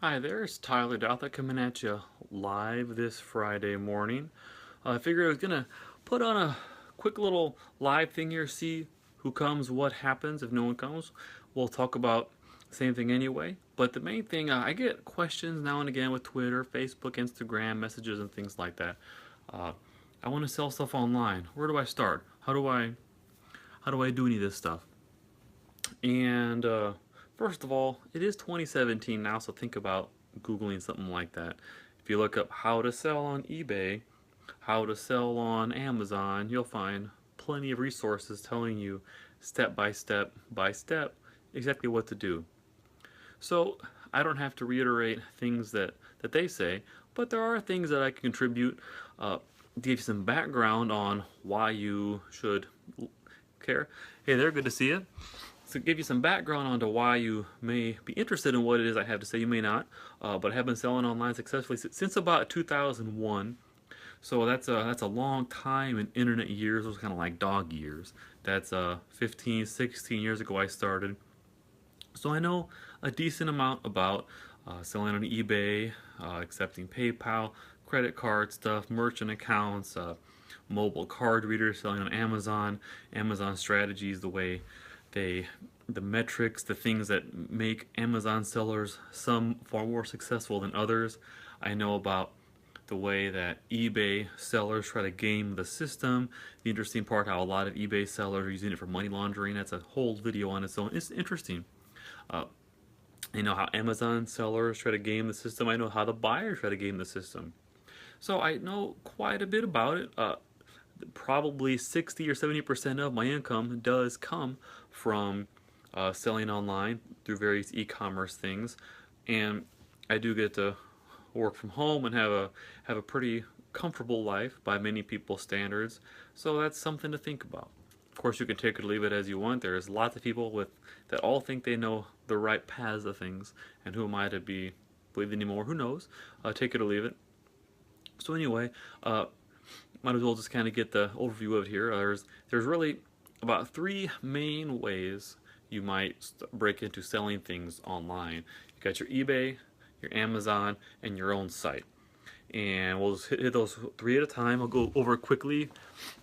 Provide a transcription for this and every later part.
Hi there, it's Tyler Douthat coming at you live this Friday morning. I figured I was gonna put on a quick little live thing here, see who comes, what happens. If no one comes, we'll talk about the same thing anyway. But the main thing, I get questions now and again with Twitter, Facebook, Instagram, messages, and things like that. Uh, I want to sell stuff online. Where do I start? How do I do any of this stuff? And first of all, it is 2017 now, so think about Googling something like that. If you look up how to sell on eBay, how to sell on Amazon, you'll find plenty of resources telling you step by step exactly what to do. So I don't have to reiterate things that they say, but there are things that I can contribute to give you some background on why you should care. Hey there, good to see you. To give you some background onto why you may be interested in what it is I have to say. You may not, but I have been selling online successfully since about 2001. So that's a long time in internet years. Those kind of like dog years. That's 15, 16 years ago I started. So I know a decent amount about selling on eBay, accepting PayPal, credit card stuff, merchant accounts, mobile card readers, selling on Amazon, Amazon strategies, they the metrics, the things that make Amazon sellers some far more successful than others. I know about the way that eBay sellers try to game the system. The interesting part, how a lot of eBay sellers are using it for money laundering. That's a whole video on its own. It's interesting. Uh, I know how Amazon sellers try to game the system. I know how the buyers try to game the system. So I know quite a bit about it. Probably 60 or 70% of my income does come from selling online through various e-commerce things, and I do get to work from home and have a pretty comfortable life by many people's standards. So that's something to think about. Of course, you can take it or leave it as you want. There's lots of people with that all think they know the right paths of things, and who am I to be believed anymore? Who knows? Take it or leave it. So anyway, might as well just kind of get the overview of it here. There's really about three main ways you might break into selling things online. You got your eBay, your Amazon, and your own site. And we'll just hit those three at a time. I'll go over quickly,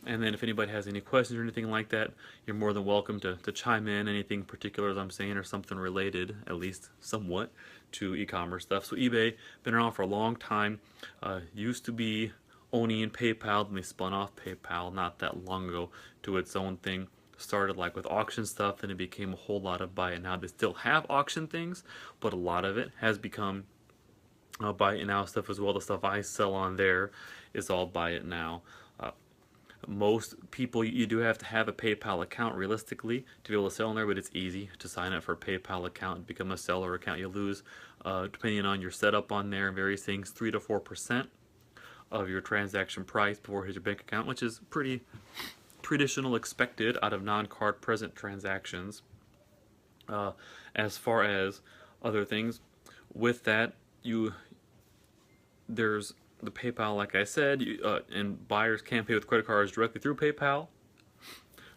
and then if anybody has any questions or anything like that, you're more than welcome to chime in. Anything particular as I'm saying, or something related, at least somewhat, to e-commerce stuff. So eBay, been around for a long time. Used to be owning PayPal, and they spun off PayPal not that long ago to its own thing. Started like with auction stuff, and it became a whole lot of buy it now. They still have auction things, but a lot of it has become buy it now stuff as well. The stuff I sell on there is all buy it now. Most people, you do have to have a PayPal account realistically to be able to sell on there, but it's easy to sign up for a PayPal account and become a seller account. You lose, depending on your setup on there and various things, 3 to 4% of your transaction price before it hits your bank account, which is pretty traditional, expected out of non-card present transactions. As far as other things, with that, there's the PayPal, like I said, and buyers can pay with credit cards directly through PayPal.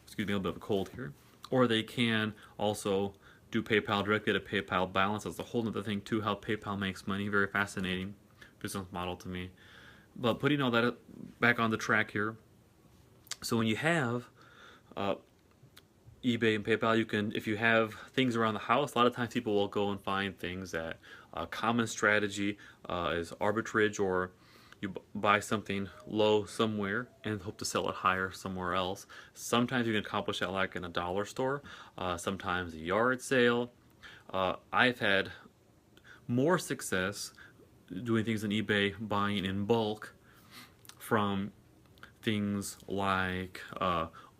Excuse me, a little bit of a cold here. Or they can also do PayPal directly to PayPal balance. That's a whole other thing too, how PayPal makes money. Very fascinating business model to me. But putting all that back on the track here. So when you have eBay and PayPal, you can, if you have things around the house, a lot of times people will go and find things that common strategy is arbitrage, or you buy something low somewhere and hope to sell it higher somewhere else. Sometimes you can accomplish that like in a dollar store, sometimes a yard sale. I've had more success doing things on eBay, buying in bulk from things like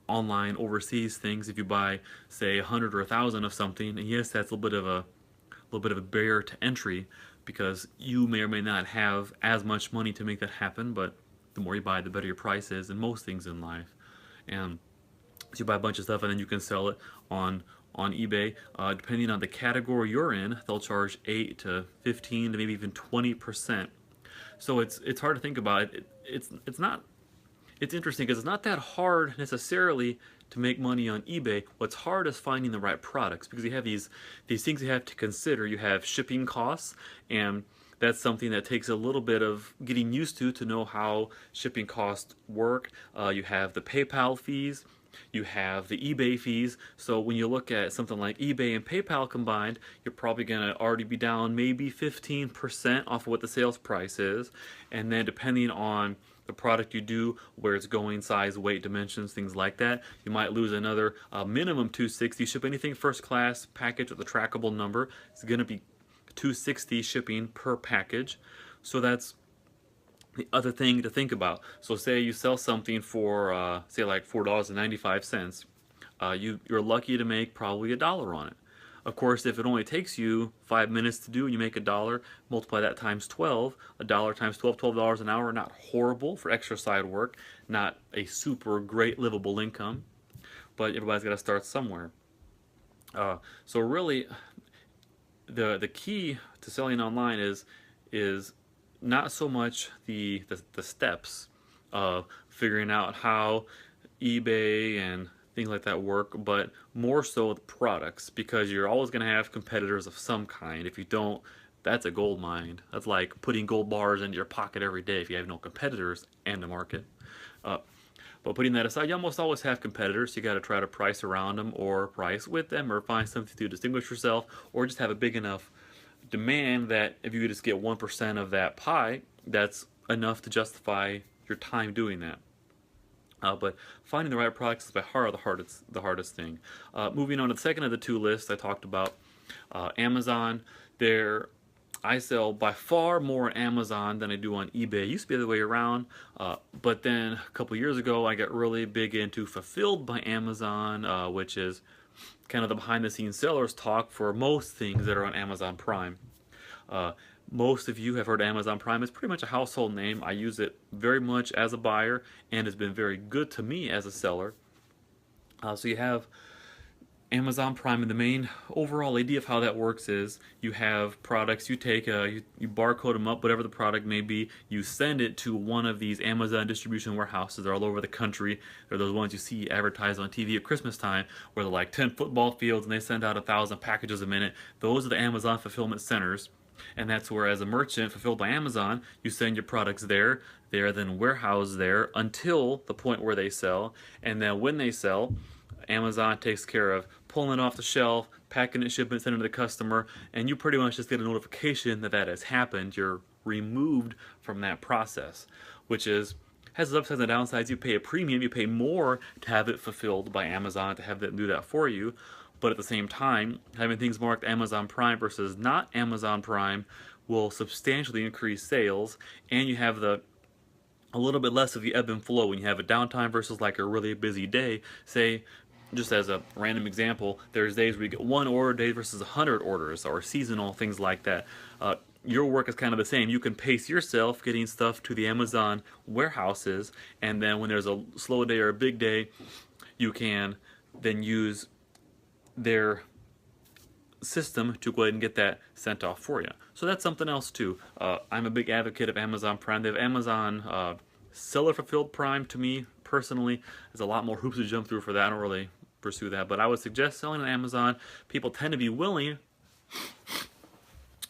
online overseas things. If you buy, say, 100 or 1,000 of something, and yes, that's a little bit of a barrier to entry, because you may or may not have as much money to make that happen. But the more you buy, the better your price is in most things in life. And so you buy a bunch of stuff, and then you can sell it on eBay. Depending on the category you're in, they'll charge 8 to 15 to maybe even 20%. So it's hard to think about it. It's not. It's interesting because it's not that hard necessarily to make money on eBay, what's hard is finding the right products, because you have these things you have to consider. You have shipping costs, and that's something that takes a little bit of getting used to know how shipping costs work. You have the PayPal fees, you have the eBay fees. So when you look at something like eBay and PayPal combined, you're probably going to already be down maybe 15% off of what the sales price is. And then depending on the product you do, where it's going, size, weight, dimensions, things like that, you might lose another minimum $260. Ship anything first class package with a trackable number, it's going to be $260 shipping per package. So that's the other thing to think about. So say you sell something for say like $4.95, you're lucky to make probably $1 on it. Of course, if it only takes you 5 minutes to do and you make $1, multiply that times 12, $1 times 12, $12 an hour, not horrible for extra side work, not a super great livable income, but everybody's got to start somewhere. So really, the key to selling online is not so much the steps of figuring out how eBay and things like that work, but more so the products, because you're always going to have competitors of some kind. If you don't, that's a gold mine. That's like putting gold bars into your pocket every day if you have no competitors and a market. But putting that aside, you almost always have competitors. You got to try to price around them or price with them or find something to distinguish yourself, or just have a big enough demand that if you could just get 1% of that pie, that's enough to justify your time doing that. But finding the right products is by far the hardest thing. Moving on to the second of the two lists I talked about, Amazon. I sell by far more on Amazon than I do on eBay. It used to be the other way around, but then a couple years ago I got really big into Fulfilled by Amazon, which is kind of the behind-the-scenes sellers talk for most things that are on Amazon Prime. Most of you have heard of Amazon Prime. It's pretty much a household name. I use it very much as a buyer, and it's been very good to me as a seller. So you have Amazon Prime, and the main overall idea of how that works is you have products, you take you barcode them up, whatever the product may be, you send it to one of these Amazon distribution warehouses. They're all over the country. They're those ones you see advertised on TV at Christmas time, where they're like 10 football fields and they send out 1,000 packages a minute. Those are the Amazon fulfillment centers. And that's where, as a merchant Fulfilled by Amazon, you send your products there. They are then warehoused there until the point where they sell. And then when they sell, Amazon takes care of pulling it off the shelf, packing it, shipping it, sending it to the customer, and you pretty much just get a notification that that has happened. You're removed from that process, which has its upsides and downsides. You pay a premium, you pay more to have it fulfilled by Amazon, to have them do that for you. But at the same time, having things marked Amazon Prime versus not Amazon Prime will substantially increase sales, and you have a little bit less of the ebb and flow when you have a downtime versus like a really busy day. Say, just as a random example, there's days where you get 1 order day versus 100 orders, or seasonal things like that. Your work is kind of the same. You can pace yourself getting stuff to the Amazon warehouses, and then when there's a slow day or a big day, you can then use their system to go ahead and get that sent off for you. So that's something else too. I'm a big advocate of Amazon Prime. They have Amazon Seller Fulfilled Prime. To me personally, there's a lot more hoops to jump through for that. I don't really pursue that, but I would suggest selling on Amazon. People tend to be willing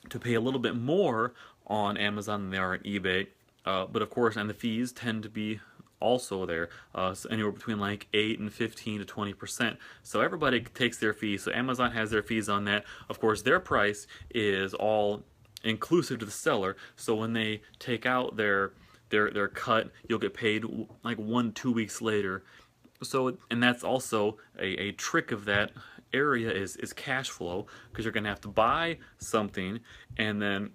to pay a little bit more on Amazon than they are on eBay, but of course, and the fees tend to be also there, so anywhere between like 8 and 15 to 20%. So everybody takes their fees. So Amazon has their fees on that. Of course, their price is all inclusive to the seller. So when they take out their cut, you'll get paid like 1-2 weeks later. So, and that's also a trick of that area is cash flow, because you're going to have to buy something, and then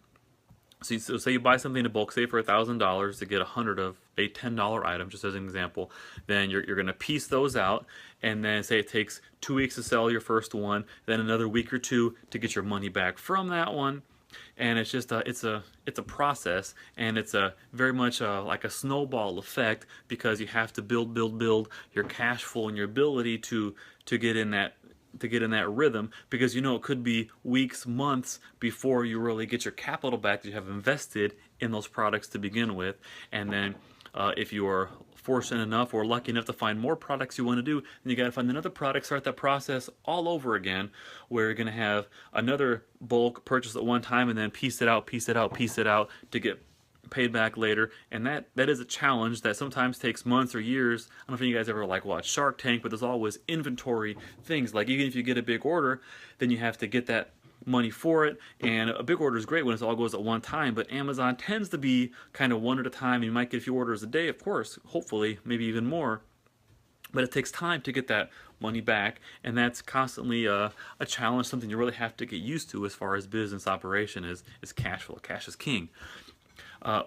so say you buy something in bulk, say for $1,000 to get 100 of a $10 item, just as an example. Then you're going to piece those out, and then say it takes 2 weeks to sell your first one, then another week or 2 to get your money back from that one. And it's just it's a process, and it's a very much like a snowball effect, because you have to build your cash flow and your ability to get in that rhythm, because you know it could be weeks, months before you really get your capital back that you have invested in those products to begin with. And then If you are fortunate enough or lucky enough to find more products you want to do, then you got to find another product, start that process all over again, where you're going to have another bulk purchase at one time and then piece it out, piece it out, piece it out to get paid back later. And that is a challenge that sometimes takes months or years. I don't know if you guys ever like watch Shark Tank, but there's always inventory things. Like even if you get a big order, then you have to get that money for it, and a big order is great when it all goes at one time, but Amazon tends to be kind of one at a time. You might get a few orders a day, of course, hopefully, maybe even more, but it takes time to get that money back, and that's constantly a challenge, something you really have to get used to as far as business operation is cash flow. Cash is king. And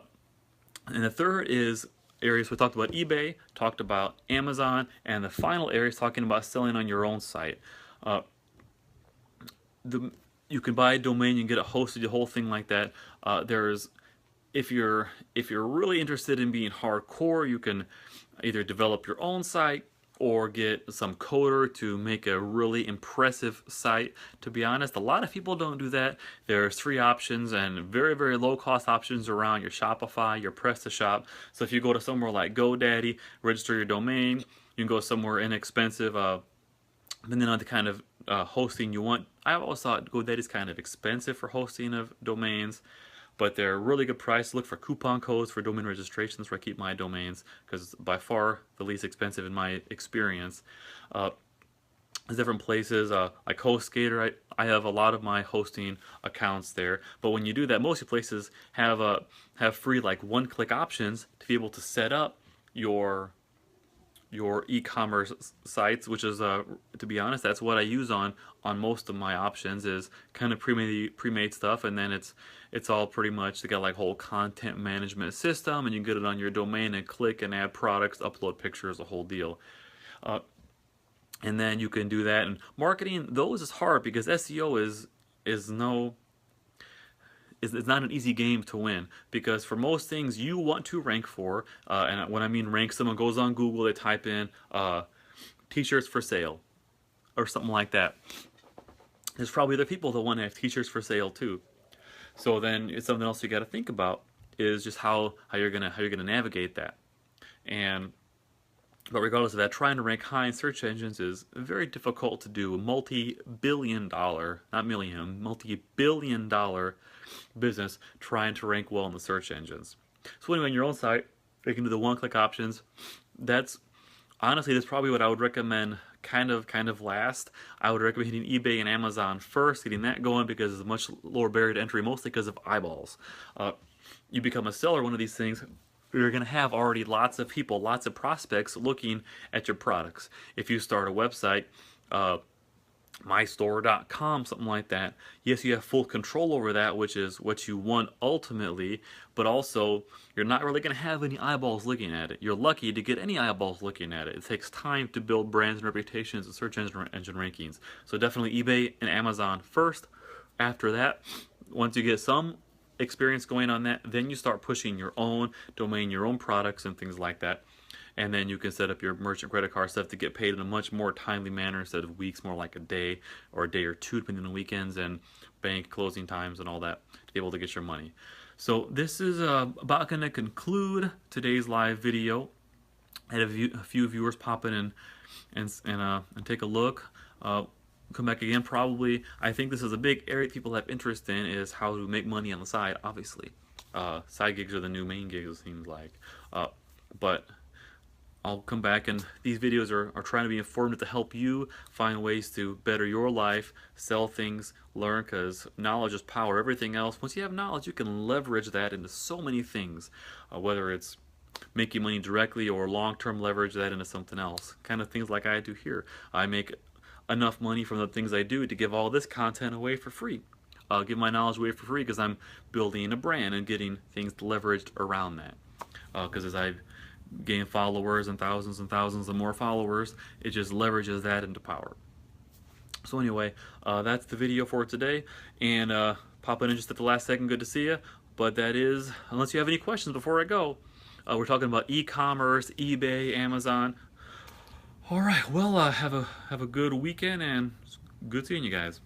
the third is areas we talked about eBay, talked about Amazon, and the final area is talking about selling on your own site. You can buy a domain, you can get it hosted, the whole thing like that. If you're really interested in being hardcore, you can either develop your own site or get some coder to make a really impressive site. To be honest, a lot of people don't do that. There's free options and very, very low cost options around your Shopify, your PrestaShop. So if you go to somewhere like GoDaddy, register your domain, you can go somewhere inexpensive, depending on the kind of hosting you want. I always thought GoDaddy is kind of expensive for hosting of domains, but they're really good price. Look for coupon codes for domain registrations where I keep my domains, because it's by far the least expensive in my experience. There's different places like HostGator. I have a lot of my hosting accounts there, but when you do that, most places have free like one-click options to be able to set up your e-commerce sites, which is to be honest, that's what I use on most of my options, is kind of pre-made stuff, and then it's all pretty much, they got like whole content management system, and you can get it on your domain and click and add products, upload pictures, the whole deal. And then you can do that. And marketing those is hard because SEO is not an easy game to win, because for most things you want to rank for, and when I mean rank, someone goes on Google, they type in t-shirts for sale or something like that. There's probably other people that want to have t-shirts for sale too. So then it's something else you got to think about, is just how you're gonna navigate that. But regardless of that, trying to rank high in search engines is very difficult to do. Multi-billion-dollar, not million, multi-billion-dollar business trying to rank well in the search engines. So anyway, on your own site, you can do the one-click options. That's probably what I would recommend kind of last. I would recommend hitting eBay and Amazon first, getting that going, because it's a much lower barrier to entry, mostly because of eyeballs. You become a seller, one of these things, you're going to have already lots of people, lots of prospects looking at your products. If you start a website, mystore.com, something like that, yes, you have full control over that, which is what you want ultimately, but also you're not really going to have any eyeballs looking at it. You're lucky to get any eyeballs looking at it. It takes time to build brands and reputations and search engine rankings. So definitely eBay and Amazon first. After that, once you get some experience going on that, then you start pushing your own domain, your own products and things like that. And then you can set up your merchant credit card stuff to get paid in a much more timely manner instead of weeks, more like a day or two, depending on weekends and bank closing times and all that, to be able to get your money. So this is about going to conclude today's live video. I had a few viewers pop in and take a look. Come back again probably. I think this is a big area people have interest in, is how to make money on the side, obviously. Side gigs are the new main gigs, it seems like. But I'll come back, and these videos are trying to be informative to help you find ways to better your life, sell things, learn, because knowledge is power. Everything else, once you have knowledge, you can leverage that into so many things, whether it's making money directly or long-term leverage that into something else. Kind of things like I do here. I make enough money from the things I do to give all this content away for free. I'll give my knowledge away for free because I'm building a brand and getting things leveraged around that. Because as I gain followers and thousands of more followers, it just leverages that into power. So anyway, that's the video for today. And pop in just at the last second, good to see you. But that is, unless you have any questions before I go, we're talking about e-commerce, eBay, Amazon. All right, well, have a good weekend, and good seeing you guys.